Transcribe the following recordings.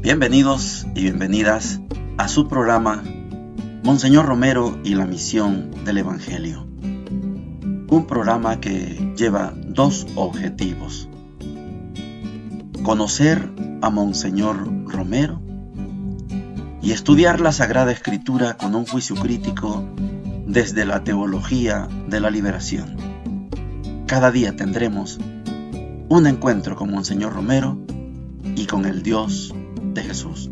Bienvenidos y bienvenidas a su programa Monseñor Romero y la misión del Evangelio. Un programa que lleva dos objetivos: conocer a Monseñor Romero y estudiar la Sagrada Escritura con un juicio crítico desde la teología de la liberación. Cada día tendremos un encuentro con Monseñor Romero y con el Dios de Jesús.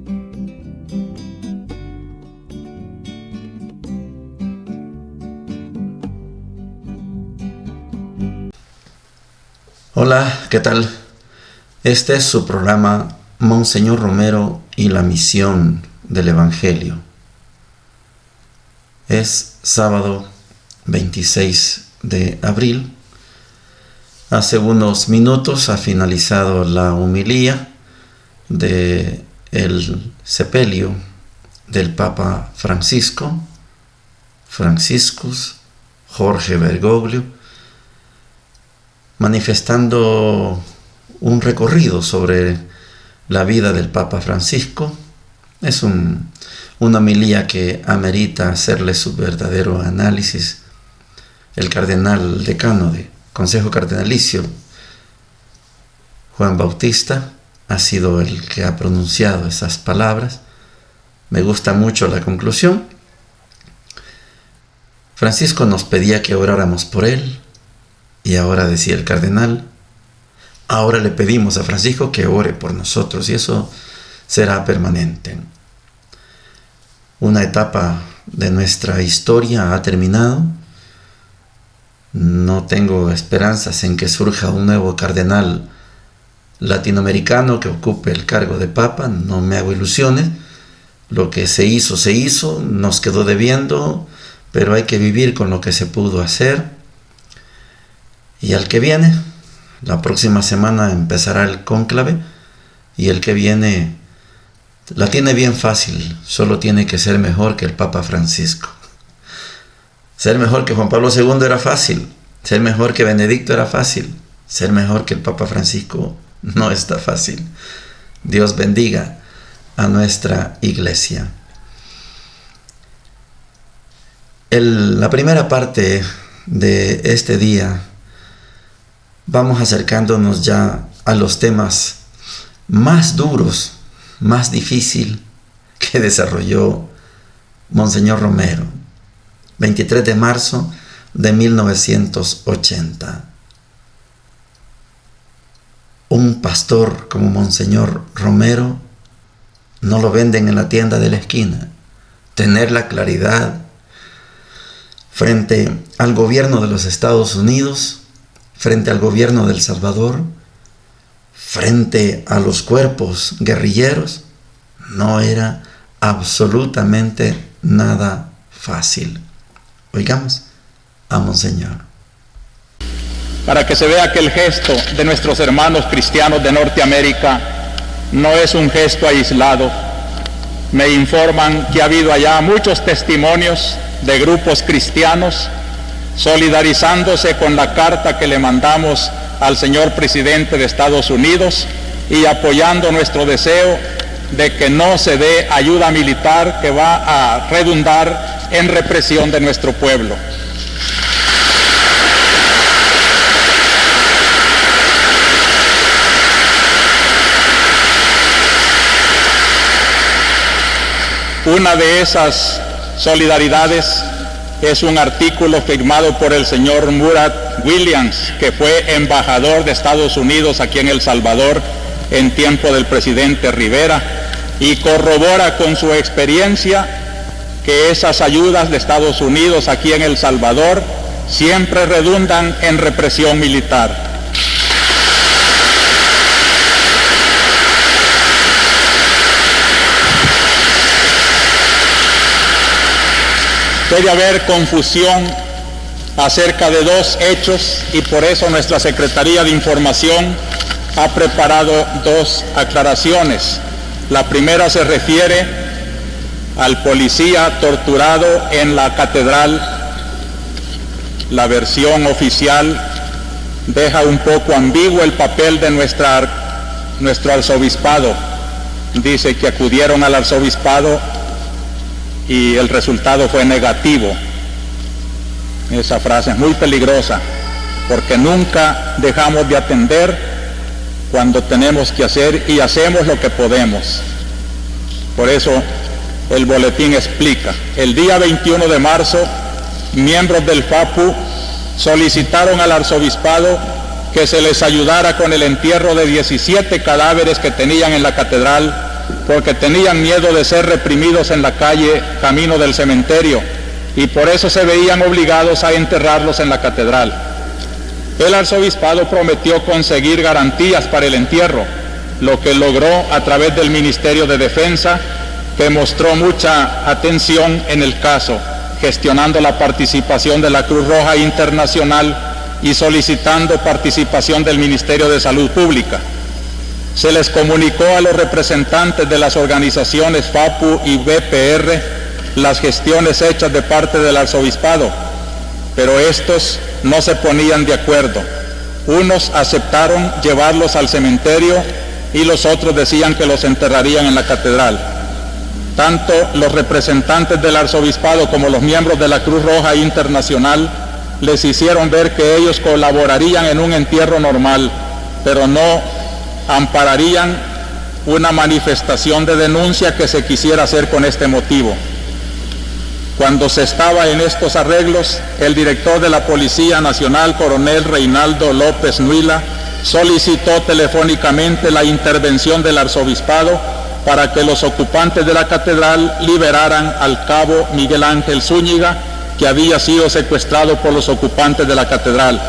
Hola, ¿qué tal? Este es su programa Monseñor Romero y la misión del Evangelio. Es sábado 26 de abril. Hace unos minutos ha finalizado la homilía de el sepelio del Papa Franciscus Jorge Bergoglio, manifestando un recorrido sobre la vida del Papa Francisco. Es una homilía que amerita hacerle su verdadero análisis. El cardenal decano de Consejo Cardenalicio, Juan Bautista, ha sido el que ha pronunciado esas palabras. Me gusta mucho la conclusión. Francisco nos pedía que oráramos por él, y ahora decía el cardenal, ahora le pedimos a Francisco que ore por nosotros, y eso será permanente. Una etapa de nuestra historia ha terminado. No tengo esperanzas en que surja un nuevo cardenal latinoamericano que ocupe el cargo de papa. No me hago ilusiones. Lo que se hizo, nos quedó debiendo, pero hay que vivir con lo que se pudo hacer. Y al que viene, la próxima semana empezará el cónclave, y el que viene la tiene bien fácil, solo tiene que ser mejor que el Papa Francisco. Ser mejor que Juan Pablo II era fácil, ser mejor que Benedicto era fácil, ser mejor que el Papa Francisco no está fácil. Dios bendiga a nuestra iglesia. La primera parte de este día vamos acercándonos ya a los temas más duros, más difícil que desarrolló Monseñor Romero. 23 de marzo de 1980. Un pastor como Monseñor Romero no lo venden en la tienda de la esquina. Tener la claridad frente al gobierno de los Estados Unidos, frente al gobierno de El Salvador, frente a los cuerpos guerrilleros, no era absolutamente nada fácil. Oigamos a Monseñor. Para que se vea que el gesto de nuestros hermanos cristianos de Norteamérica no es un gesto aislado, me informan que ha habido allá muchos testimonios de grupos cristianos solidarizándose con la carta que le mandamos al señor presidente de Estados Unidos y apoyando nuestro deseo de que no se dé ayuda militar que va a redundar en represión de nuestro pueblo. Una de esas solidaridades es un artículo firmado por el señor Murat Williams, que fue embajador de Estados Unidos aquí en El Salvador en tiempo del presidente Rivera, y corrobora con su experiencia que esas ayudas de Estados Unidos aquí en El Salvador siempre redundan en represión militar. Puede haber confusión acerca de dos hechos, y por eso nuestra Secretaría de Información ha preparado dos aclaraciones. La primera se refiere al policía torturado en la catedral. La versión oficial deja un poco ambiguo el papel de nuestro arzobispado. dice que acudieron al arzobispado y el resultado fue negativo. Esa frase es muy peligrosa, porque nunca dejamos de atender cuando tenemos que hacer y hacemos lo que podemos. Por eso el boletín explica: el día 21 de marzo, miembros del FAPU solicitaron al arzobispado que se les ayudara con el entierro de 17 cadáveres que tenían en la catedral, porque tenían miedo de ser reprimidos en la calle camino del cementerio, y por eso se veían obligados a enterrarlos en la catedral. El arzobispado prometió conseguir garantías para el entierro, lo que logró a través del Ministerio de Defensa, que mostró mucha atención en el caso, gestionando la participación de la Cruz Roja Internacional y solicitando participación del Ministerio de Salud Pública. Se les comunicó a los representantes de las organizaciones FAPU y BPR las gestiones hechas de parte del arzobispado, pero estos no se ponían de acuerdo. Unos aceptaron llevarlos al cementerio y los otros decían que los enterrarían en la catedral. Tanto los representantes del arzobispado como los miembros de la Cruz Roja Internacional les hicieron ver que ellos colaborarían en un entierro normal, pero no ampararían una manifestación de denuncia que se quisiera hacer con este motivo. Cuando se estaba en estos arreglos, el director de la Policía Nacional, coronel Reinaldo López Nuila, solicitó telefónicamente la intervención del arzobispado para que los ocupantes de la catedral liberaran al cabo Miguel Ángel Zúñiga, que había sido secuestrado por los ocupantes de la catedral.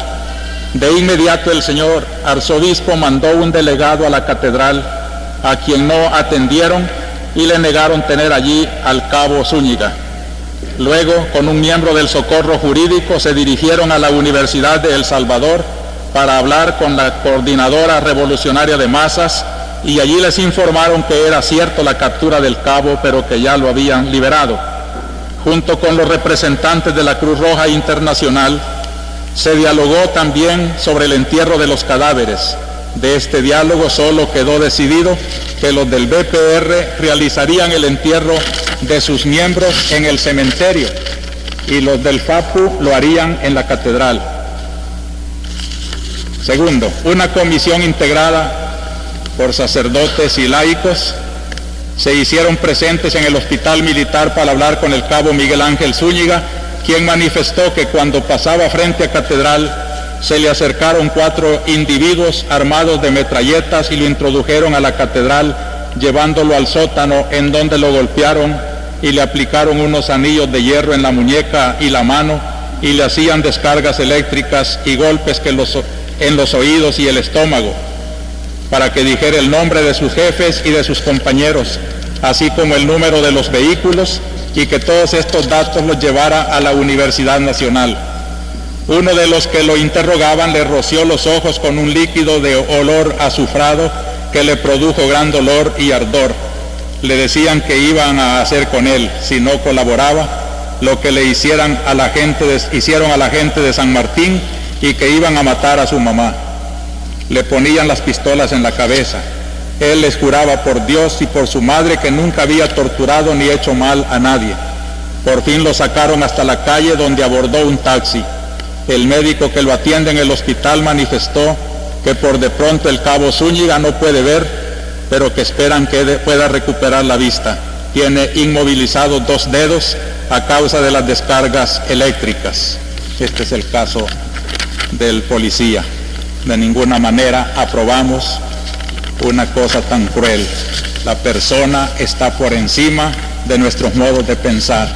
De inmediato el señor arzobispo mandó un delegado a la catedral, a quien no atendieron y le negaron tener allí al cabo Zúñiga. Luego, con un miembro del Socorro Jurídico, se dirigieron a la Universidad de El Salvador para hablar con la Coordinadora Revolucionaria de Masas, y allí les informaron que era cierto la captura del cabo, pero que ya lo habían liberado. Junto con los representantes de la Cruz Roja Internacional, se dialogó también sobre el entierro de los cadáveres. De este diálogo solo quedó decidido que los del BPR realizarían el entierro de sus miembros en el cementerio y los del FAPU lo harían en la catedral. Segundo, una comisión integrada por sacerdotes y laicos se hicieron presentes en el hospital militar para hablar con el cabo Miguel Ángel Zúñiga, quien manifestó que cuando pasaba frente a catedral se le acercaron 4 individuos armados de metralletas y lo introdujeron a la catedral, llevándolo al sótano, en donde lo golpearon y le aplicaron unos anillos de hierro en la muñeca y la mano, y le hacían descargas eléctricas y golpes en los oídos y el estómago, para que dijera el nombre de sus jefes y de sus compañeros, así como el número de los vehículos, y que todos estos datos los llevara a la Universidad Nacional. Uno de los que lo interrogaban le roció los ojos con un líquido de olor azufrado que le produjo gran dolor y ardor. Le decían que iban a hacer con él, si no colaboraba, lo que le hicieron a la gente de San Martín, y que iban a matar a su mamá. Le ponían las pistolas en la cabeza. Él les juraba por Dios y por su madre que nunca había torturado ni hecho mal a nadie. Por fin lo sacaron hasta la calle, donde abordó un taxi. El médico que lo atiende en el hospital manifestó que por de pronto el cabo Zúñiga no puede ver, pero que esperan que pueda recuperar la vista. Tiene inmovilizados 2 dedos a causa de las descargas eléctricas. Este es el caso del policía. De ninguna manera aprobamos una cosa tan cruel. La persona está por encima de nuestros modos de pensar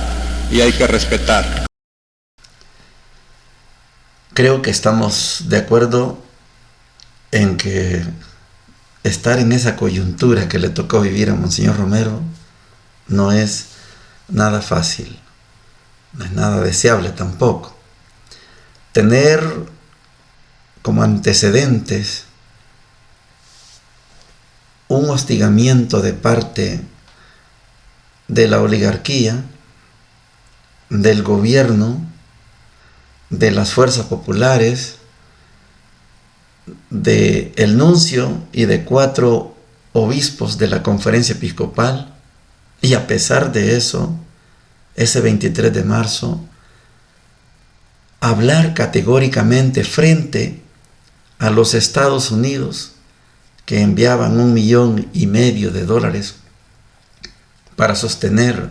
y hay que respetar. Creo que estamos de acuerdo en que estar en esa coyuntura que le tocó vivir a Monseñor Romero no es nada fácil, no es nada deseable tampoco. Tener como antecedentes un hostigamiento de parte de la oligarquía, del gobierno, de las fuerzas populares, del nuncio y de 4 obispos de la Conferencia Episcopal, y a pesar de eso, ese 23 de marzo, hablar categóricamente frente a los Estados Unidos, que enviaban $1,5 millones de dólares para sostener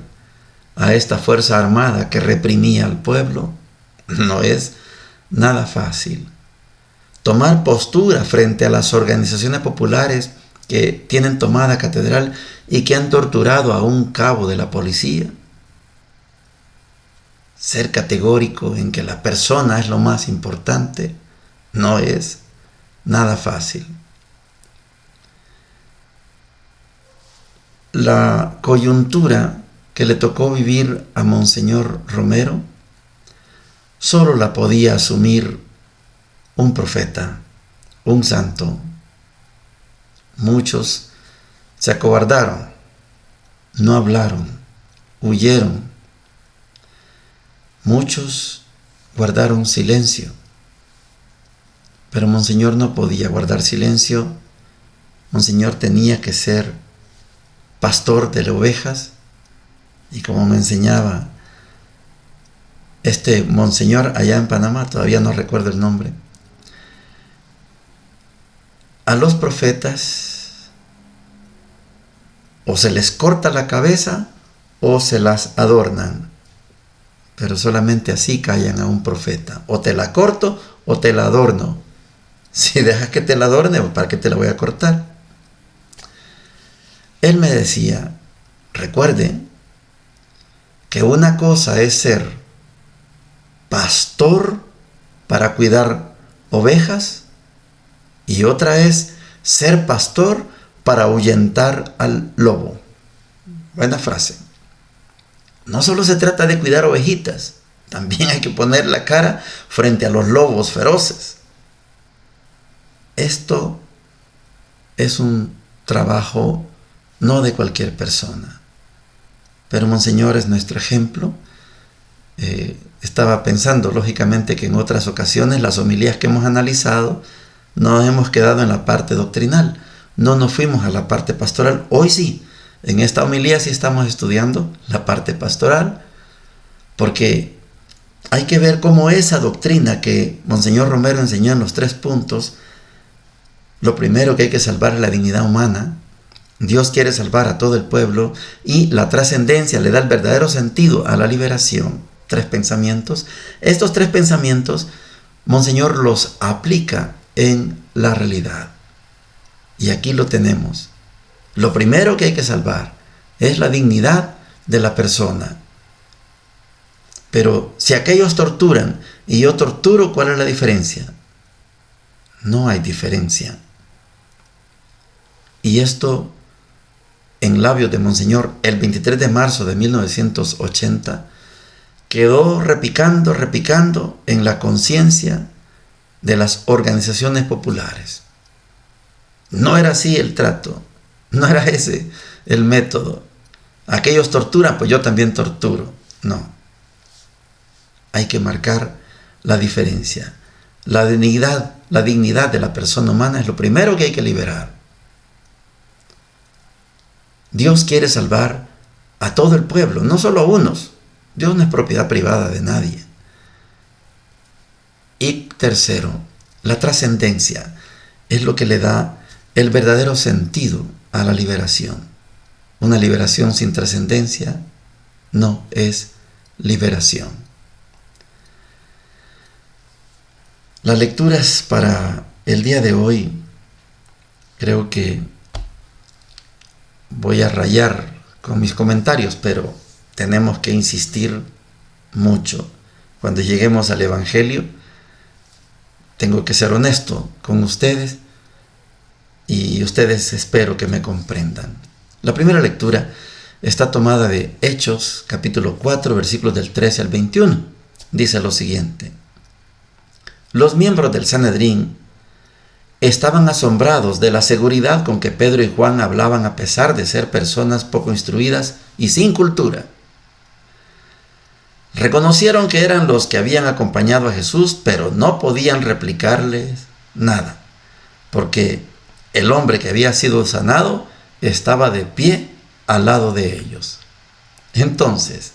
a esta fuerza armada que reprimía al pueblo, no es nada fácil. Tomar postura frente a las organizaciones populares que tienen tomada catedral y que han torturado a un cabo de la policía. Ser categórico en que la persona es lo más importante no es nada fácil. La coyuntura que le tocó vivir a Monseñor Romero solo la podía asumir un profeta, un santo. Muchos se acobardaron, no hablaron, huyeron. Muchos guardaron silencio, pero Monseñor no podía guardar silencio. Monseñor tenía que ser pastor de las ovejas, y como me enseñaba este monseñor allá en Panamá, todavía no recuerdo el nombre, a los profetas o se les corta la cabeza o se las adornan, pero solamente así callan a un profeta. O te la corto o te la adorno. Si dejas que te la adorne, ¿para qué te la voy a cortar? Él me decía, recuerde que una cosa es ser pastor para cuidar ovejas y otra es ser pastor para ahuyentar al lobo. Buena frase. No solo se trata de cuidar ovejitas, también hay que poner la cara frente a los lobos feroces. Esto es un trabajo no de cualquier persona, pero Monseñor es nuestro ejemplo. Estaba pensando, lógicamente, que en otras ocasiones las homilías que hemos analizado nos hemos quedado en la parte doctrinal, no nos fuimos a la parte pastoral. Hoy sí, en esta homilía sí estamos estudiando la parte pastoral, porque hay que ver cómo esa doctrina que Monseñor Romero enseñó en los 3 puntos, lo primero que hay que salvar es la dignidad humana. Dios quiere salvar a todo el pueblo y la trascendencia le da el verdadero sentido a la liberación. 3 pensamientos. Estos 3 pensamientos, Monseñor los aplica en la realidad. Y aquí lo tenemos. Lo primero que hay que salvar es la dignidad de la persona. Pero si aquellos torturan y yo torturo, ¿cuál es la diferencia? No hay diferencia. Y esto, en labios de Monseñor, el 23 de marzo de 1980, quedó repicando en la conciencia de las organizaciones populares. No era así el trato, no era ese el método. Aquellos torturan, pues yo también torturo. No. Hay que marcar la diferencia. La dignidad de la persona humana es lo primero que hay que liberar. Dios quiere salvar a todo el pueblo, no solo a unos. Dios no es propiedad privada de nadie. Y tercero, la trascendencia es lo que le da el verdadero sentido a la liberación. Una liberación sin trascendencia no es liberación. Las lecturas para el día de hoy, creo que voy a rayar con mis comentarios, pero tenemos que insistir mucho. Cuando lleguemos al Evangelio, tengo que ser honesto con ustedes y ustedes espero que me comprendan. La primera lectura está tomada de Hechos, capítulo 4, versículos del 13 al 21. Dice lo siguiente: los miembros del Sanedrín estaban asombrados de la seguridad con que Pedro y Juan hablaban a pesar de ser personas poco instruidas y sin cultura. Reconocieron que eran los que habían acompañado a Jesús, pero no podían replicarles nada, porque el hombre que había sido sanado estaba de pie al lado de ellos. Entonces,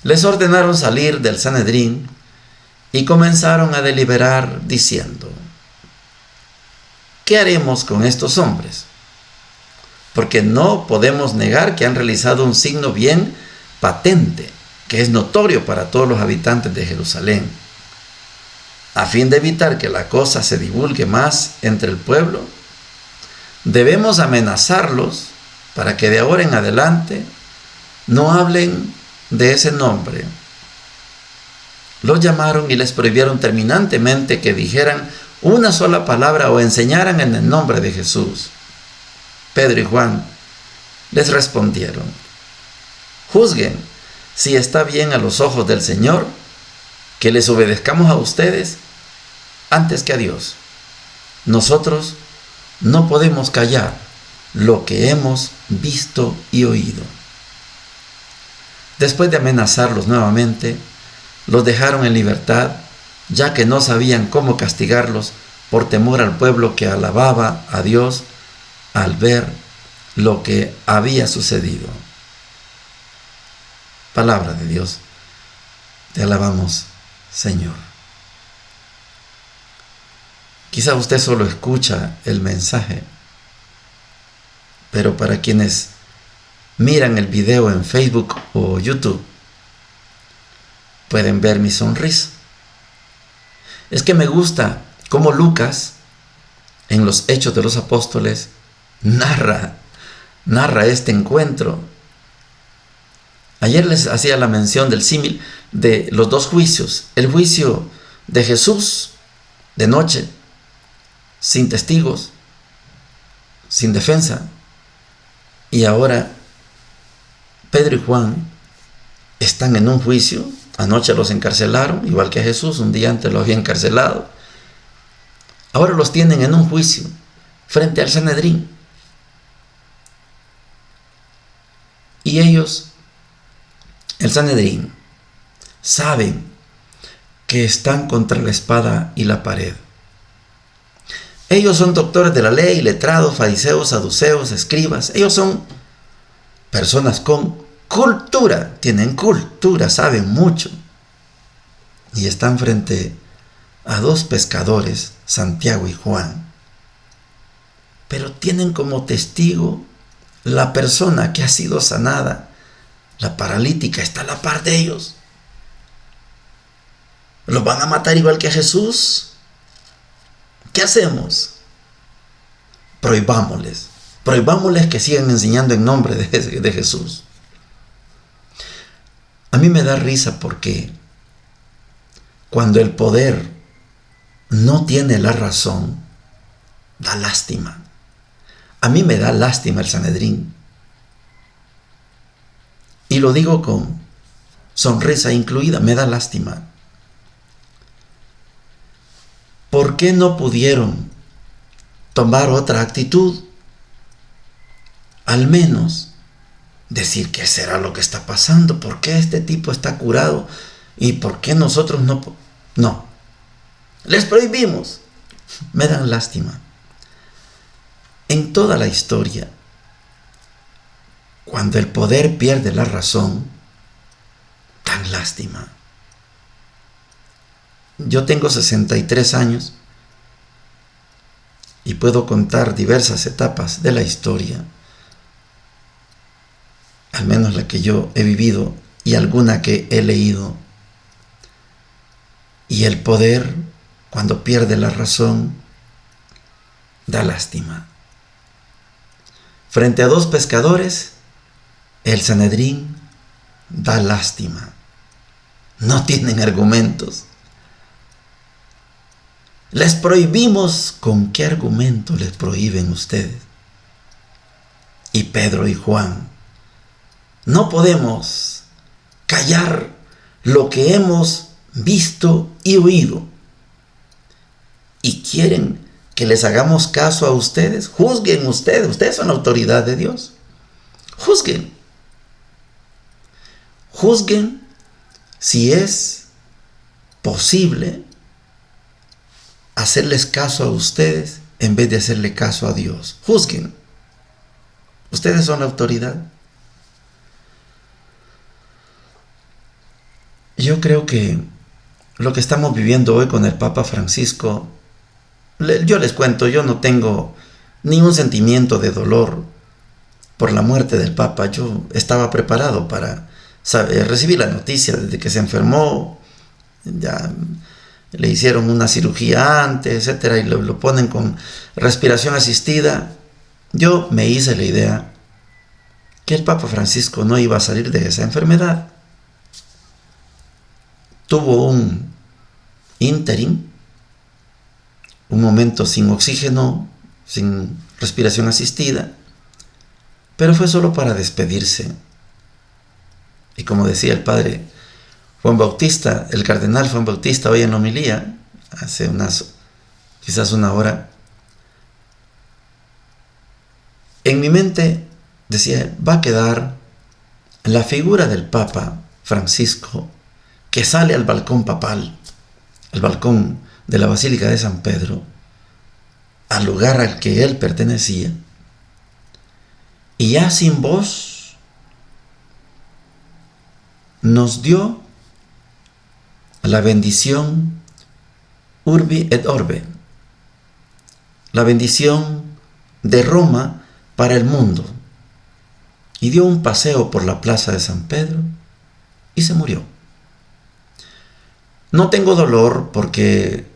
les ordenaron salir del Sanedrín y comenzaron a deliberar diciendo: ¿qué haremos con estos hombres? Porque no podemos negar que han realizado un signo bien patente, que es notorio para todos los habitantes de Jerusalén. A fin de evitar que la cosa se divulgue más entre el pueblo, debemos amenazarlos para que de ahora en adelante no hablen de ese nombre. Los llamaron y les prohibieron terminantemente que dijeran una sola palabra o enseñaran en el nombre de Jesús. Pedro y Juan les respondieron: juzguen si está bien a los ojos del Señor que les obedezcamos a ustedes antes que a Dios. Nosotros no podemos callar lo que hemos visto y oído. Después de amenazarlos nuevamente, los dejaron en libertad, ya que no sabían cómo castigarlos por temor al pueblo que alababa a Dios al ver lo que había sucedido. Palabra de Dios. Te alabamos, Señor. Quizá usted solo escucha el mensaje, pero para quienes miran el video en Facebook o YouTube, pueden ver mi sonrisa. Es que me gusta cómo Lucas, en los Hechos de los Apóstoles, narra este encuentro. Ayer les hacía la mención del símil de los dos juicios: el juicio de Jesús de noche, sin testigos, sin defensa, y ahora Pedro y Juan están en un juicio. Anoche los encarcelaron, igual que Jesús, un día antes los había encarcelado. Ahora los tienen en un juicio frente al Sanedrín. Y ellos, el Sanedrín, saben que están contra la espada y la pared. Ellos son doctores de la ley, letrados, fariseos, saduceos, escribas. Ellos son personas con cultura, tienen cultura, saben mucho. Y están frente a dos pescadores, Santiago y Juan. Pero tienen como testigo la persona que ha sido sanada. La paralítica está a la par de ellos. ¿Los van a matar igual que a Jesús? ¿Qué hacemos? Prohibámosles que sigan enseñando en nombre de Jesús. A mí me da risa porque cuando el poder no tiene la razón, da lástima. A mí me da lástima el Sanedrín. Y lo digo con sonrisa incluida, me da lástima. ¿Por qué no pudieron tomar otra actitud? Al menos decir qué será lo que está pasando, por qué este tipo está curado y por qué nosotros no. No, les prohibimos. Me dan lástima. En toda la historia, cuando el poder pierde la razón, dan lástima. Yo tengo 63 años y puedo contar diversas etapas de la historia, al menos la que yo he vivido y alguna que he leído. Y el poder, cuando pierde la razón, da lástima. Frente a dos pescadores, el Sanedrín da lástima. No tienen argumentos. Les prohibimos. ¿Con qué argumento les prohíben ustedes? Y Pedro y Juan: no podemos callar lo que hemos visto y oído. ¿Y quieren que les hagamos caso a ustedes? Juzguen ustedes. Ustedes son la autoridad de Dios. Juzguen. Juzguen si es posible hacerles caso a ustedes en vez de hacerle caso a Dios. Juzguen. Ustedes son la autoridad. Yo creo que lo que estamos viviendo hoy con el Papa Francisco, yo les cuento, yo no tengo ningún sentimiento de dolor por la muerte del Papa. Yo estaba preparado para recibir la noticia desde que se enfermó. Ya le hicieron una cirugía antes, etcétera, y lo ponen con respiración asistida. Yo me hice la idea que el Papa Francisco no iba a salir de esa enfermedad. Tuvo un ínterin, un momento sin oxígeno, sin respiración asistida, pero fue solo para despedirse. Y como decía el padre Juan Bautista, el cardenal Juan Bautista, hoy en la homilía, hace quizás una hora, en mi mente decía, va a quedar la figura del Papa Francisco que sale al balcón papal, al balcón de la Basílica de San Pedro, al lugar al que él pertenecía, y ya sin voz nos dio la bendición Urbi et Orbe, la bendición de Roma para el mundo, y dio un paseo por la plaza de San Pedro y se murió. No tengo dolor porque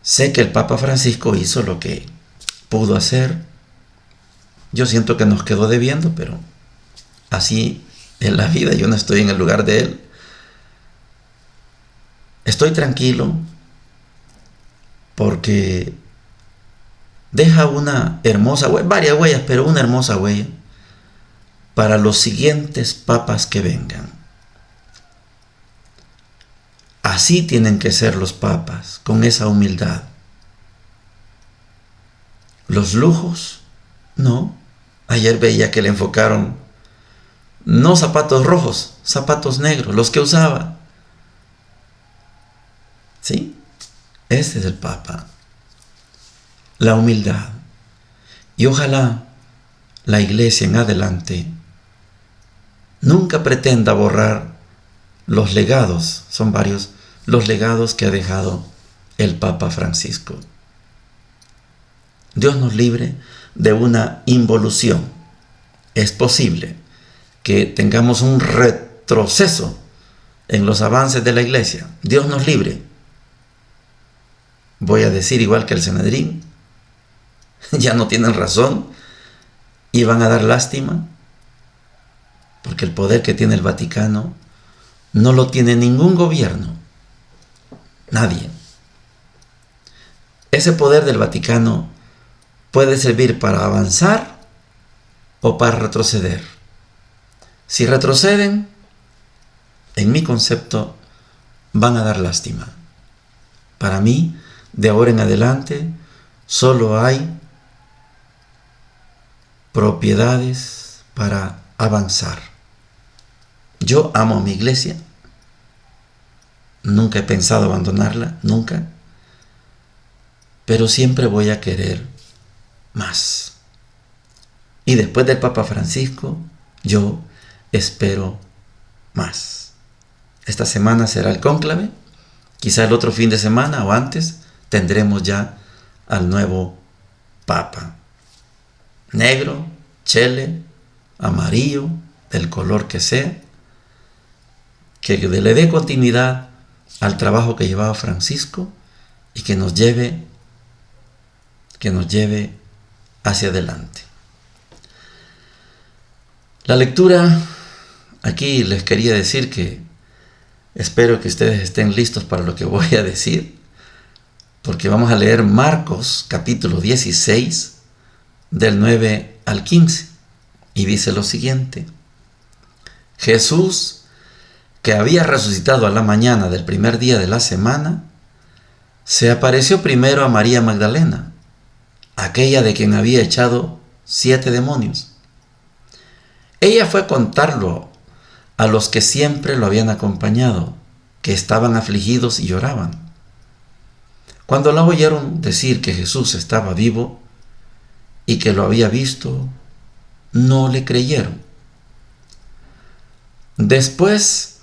sé que el Papa Francisco hizo lo que pudo hacer. Yo siento que nos quedó debiendo, pero así en la vida, yo no estoy en el lugar de él. Estoy tranquilo porque deja una hermosa huella, varias huellas, pero una hermosa huella para los siguientes papas que vengan. Así tienen que ser los papas, con esa humildad. Los lujos, no. Ayer veía que le enfocaron, no zapatos rojos, zapatos negros, los que usaba. ¿Sí? Ese es el Papa. La humildad. Y ojalá la Iglesia en adelante nunca pretenda borrar los legados, son varios, los legados que ha dejado el Papa Francisco. Dios nos libre de una involución. Es posible que tengamos un retroceso en los avances de la Iglesia. Dios nos libre. Voy a decir igual que el Sanedrín, ya no tienen razón y van a dar lástima, porque el poder que tiene el Vaticano no lo tiene ningún gobierno, nadie. Ese poder del Vaticano puede servir para avanzar o para retroceder. Si retroceden, en mi concepto, van a dar lástima. Para mí, de ahora en adelante, solo hay propiedades para avanzar. Yo amo a mi iglesia, nunca he pensado abandonarla, nunca, pero siempre voy a querer más. Y después del Papa Francisco, yo espero más. Esta semana será el cónclave, quizá el otro fin de semana o antes tendremos ya al nuevo Papa. Negro, chele, amarillo, del color que sea, que le dé continuidad al trabajo que llevaba Francisco y que nos lleve hacia adelante. La lectura, aquí les quería decir que espero que ustedes estén listos para lo que voy a decir, porque vamos a leer Marcos capítulo 16 del 9 al 15 y dice lo siguiente: Jesús, que había resucitado a la mañana del primer día de la semana, se apareció primero a María Magdalena, aquella de quien había echado 7 demonios. Ella fue a contarlo a los que siempre lo habían acompañado, que estaban afligidos y lloraban. Cuando la oyeron decir que Jesús estaba vivo y que lo había visto, no le creyeron. Después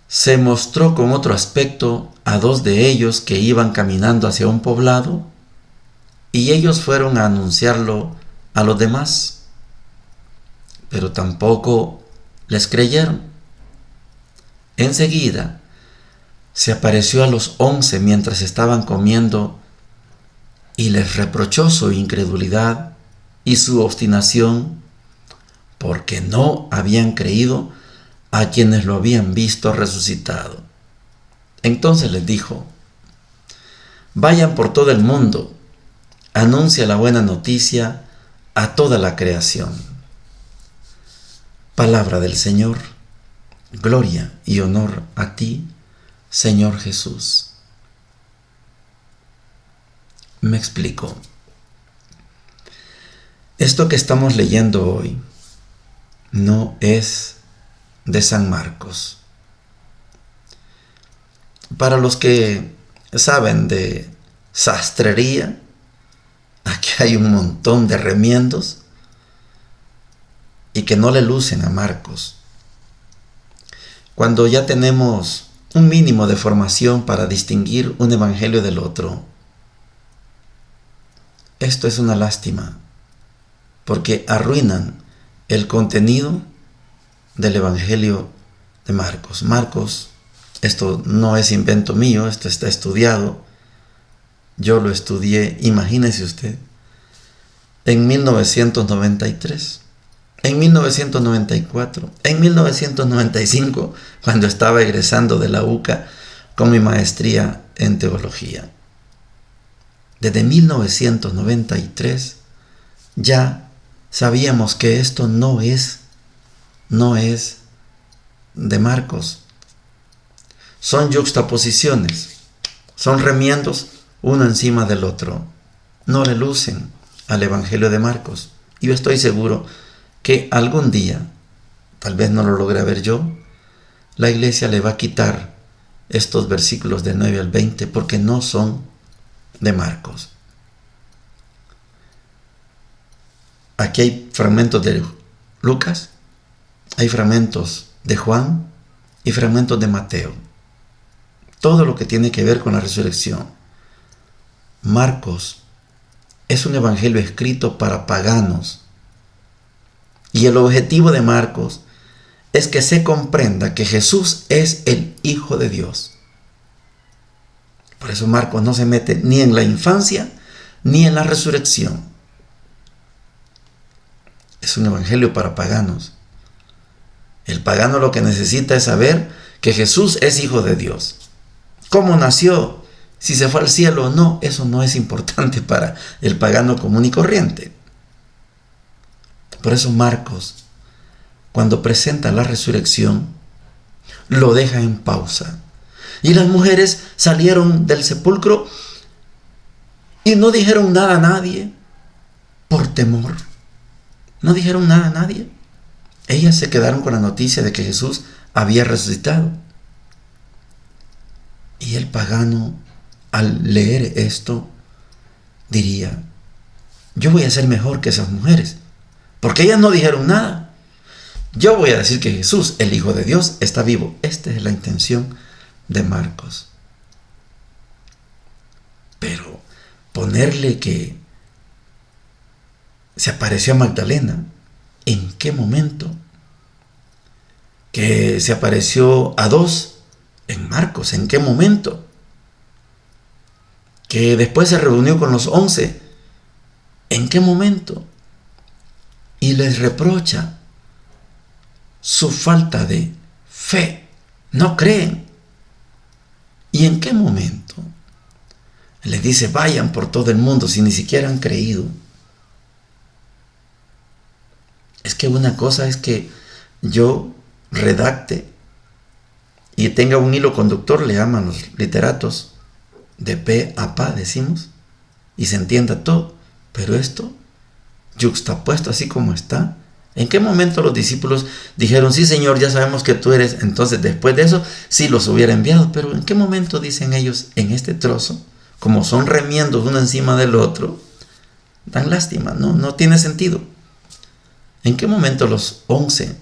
se mostró con otro aspecto a 2 de ellos que iban caminando hacia un poblado, y ellos fueron a anunciarlo a los demás, pero tampoco les creyeron. Enseguida se apareció a los 11 mientras estaban comiendo y les reprochó su incredulidad y su obstinación, porque no habían creído a quienes lo habían visto resucitado. Entonces les dijo: vayan por todo el mundo, anuncia la buena noticia a toda la creación. Palabra del Señor. Gloria y honor a ti, Señor Jesús. Me explico. Esto que estamos leyendo hoy no es de San Marcos. Para los que saben de sastrería, aquí hay un montón de remiendos y que no le lucen a Marcos. Cuando ya tenemos un mínimo de formación para distinguir un evangelio del otro, esto es una lástima, porque arruinan el contenido del evangelio de Marcos. Marcos, esto no es invento mío, esto está estudiado. Yo lo estudié, imagínese usted, en 1993, en 1994, en 1995, cuando estaba egresando de la UCA con mi maestría en teología. Desde 1993 ya sabíamos que esto no es de Marcos. Son yuxtaposiciones, son remiendos uno encima del otro. No le lucen al Evangelio de Marcos. Y yo estoy seguro que algún día, tal vez no lo logre ver yo, la iglesia le va a quitar estos versículos del 9 al 20 porque no son de Marcos. Aquí hay fragmentos de Lucas, hay fragmentos de Juan y fragmentos de Mateo. Todo lo que tiene que ver con la resurrección. Marcos es un evangelio escrito para paganos. Y el objetivo de Marcos es que se comprenda que Jesús es el Hijo de Dios. Por eso Marcos no se mete ni en la infancia ni en la resurrección. Es un evangelio para paganos. El pagano lo que necesita es saber que Jesús es Hijo de Dios. ¿Cómo nació? Si se fue al cielo o no, eso no es importante para el pagano común y corriente. Por eso Marcos, cuando presenta la resurrección, lo deja en pausa. Y las mujeres salieron del sepulcro y no dijeron nada a nadie por temor. No dijeron nada a nadie. Ellas se quedaron con la noticia de que Jesús había resucitado. Y el pagano, al leer esto, diría: yo voy a ser mejor que esas mujeres, porque ellas no dijeron nada. Yo voy a decir que Jesús, el Hijo de Dios, está vivo. Esta es la intención de Marcos. Pero ponerle que se apareció a Magdalena, ¿en qué momento? Que se apareció a 2 en Marcos, ¿en qué momento? Que después se reunió con los 11, ¿en qué momento? Y les reprocha su falta de fe. No creen. ¿Y en qué momento? Les dice: vayan por todo el mundo, si ni siquiera han creído. Es que una cosa es que yo redacte y tenga un hilo conductor, le llaman los literatos, de pe a pa, decimos, y se entienda todo. Pero esto, yuxtapuesto así como está, ¿en qué momento los discípulos dijeron: sí, Señor, ya sabemos que tú eres? Entonces, después de eso, sí los hubiera enviado. Pero ¿en qué momento dicen ellos en este trozo, como son remiendos uno encima del otro, dan lástima, no tiene sentido. ¿En qué momento los 11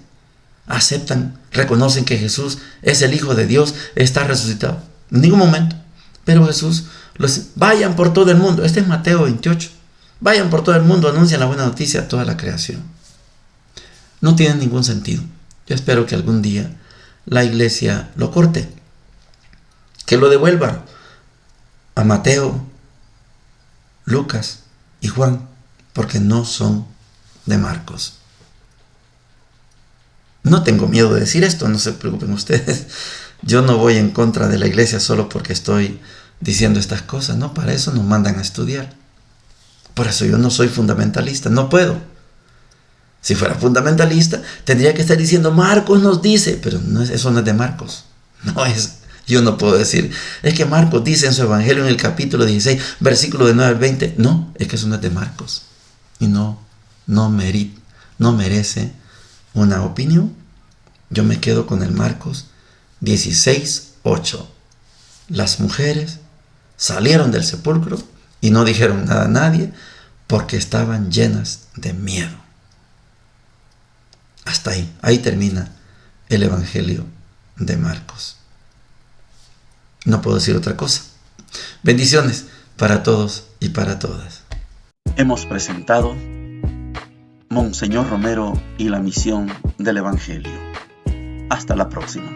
aceptan, reconocen que Jesús es el Hijo de Dios, está resucitado? En ningún momento. Pero Jesús vayan por todo el mundo. Este es Mateo 28. Vayan por todo el mundo, anuncian la buena noticia a toda la creación. No tiene ningún sentido. Yo espero que algún día la iglesia lo corte, que lo devuelva a Mateo, Lucas y Juan, porque no son de Marcos. No tengo miedo de decir esto, no se preocupen ustedes. Yo no voy en contra de la iglesia solo porque estoy diciendo estas cosas. No, para eso nos mandan a estudiar. Por eso yo no soy fundamentalista, no puedo. Si fuera fundamentalista, tendría que estar diciendo, Marcos nos dice, pero eso no es de Marcos. Yo no puedo decir, es que Marcos dice en su evangelio en el capítulo 16, versículo de 9 al 20. No, es que eso no es de Marcos. Y no merece una opinión. Yo me quedo con el Marcos 16:8. Las mujeres salieron del sepulcro y no dijeron nada a nadie porque estaban llenas de miedo. Hasta ahí termina el evangelio de Marcos. No puedo decir otra cosa. Bendiciones para todos y para todas. Hemos presentado Monseñor Romero y la misión del Evangelio. Hasta la próxima.